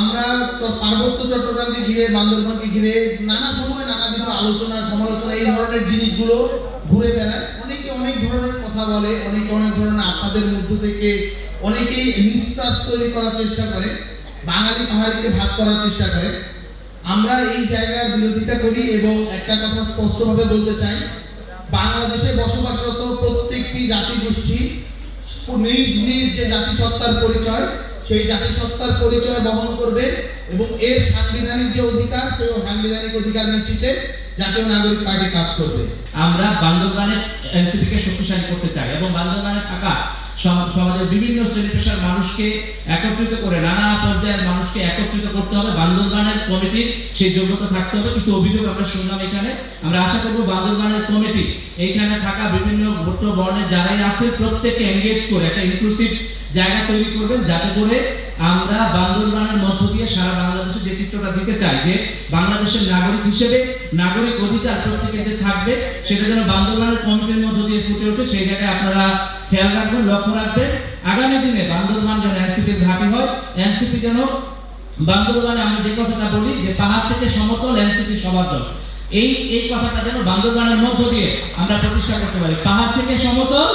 আমরা পার্বত্য চট্টগ্রামকে ঘিরে, বান্দরবানকে ঘিরে নানা সময় নানাবিধ আলোচনা সমালোচনা এই ধরনের জিনিসগুলো ঘুরে বেড়ায়। অনেকে অনেক ধরনের কথা বলে, অনেকে অনেক ধরনের আপনাদের মধ্য থেকে অনেকেই মিসট্রাস্ট তৈরি করার চেষ্টা করে, বাঙালি পাহাড়িকে ভাগ করার চেষ্টা করে। আমরা এই জায়গার বিরোধিতা করি এবং একটা কথা স্পষ্টভাবে বলতে চাই, বাংলাদেশে বসবাসরত প্রত্যেকটি জাতিগোষ্ঠী নিজ নিজ যে জাতিসত্তার পরিচয়, সেই জাতিসত্তার পরিচয় বহন করবে এবং এর সাংবিধানিক যে অধিকার, সেই সাংবিধানিক অধিকার নিশ্চিতে জাতীয় নাগরিক পার্টি কাজ করবে। আমরা বান্দরবানের এনসিপিকে শক্তিশালী করতে চাই এবং বান্দরবানে থাকা সমাজের বিভিন্ন শ্রেণী পেশার মানুষকে একত্রিত করে, নানা পর্যায়ের মানুষকে একত্রিত করতে হবে। বান্দরবানের কমিটির সেই যোগ্যতা থাকতে হবে। কিছু অভিযোগ আমরা শুনলাম এখানে, আমরা আশা করব বান্দরবানের কমিটি এইখানে থাকা বিভিন্ন গোত্র বর্ণের যারাই আছে প্রত্যেককে এনগেজ করে একটা ইনক্লুসিভ জায়গা তৈরি করবেন, যাতে করে আমরা বান্দরবানের মধ্য দিয়ে সারা বাংলাদেশে যে চিত্রটা দিতে চাই যে বাংলাদেশের নাগরিক হিসেবে নাগরিক অধিকার প্রত্যেকের যে থাকবে, সেটা যেন বান্দরবানের কমিটির মধ্য দিয়ে ফুটে ওঠে। সেই জায়গায় আপনারা খেয়াল রাখবেন, লক্ষ্য রাখবেন, আগামী দিনে বান্দরবান যেন এনসিপির ঘাঁটি হয়। এনসিপি যেন বান্দরবানে, আমরা যে কথাটা বলি যে পাহাড় থেকে সমতল, এনসিপি সবার দল, এই কথাটা যেন বান্দরবানের মধ্য দিয়ে আমরা প্রতিষ্ঠা করতে পারি। পাহাড় থেকে সমতল,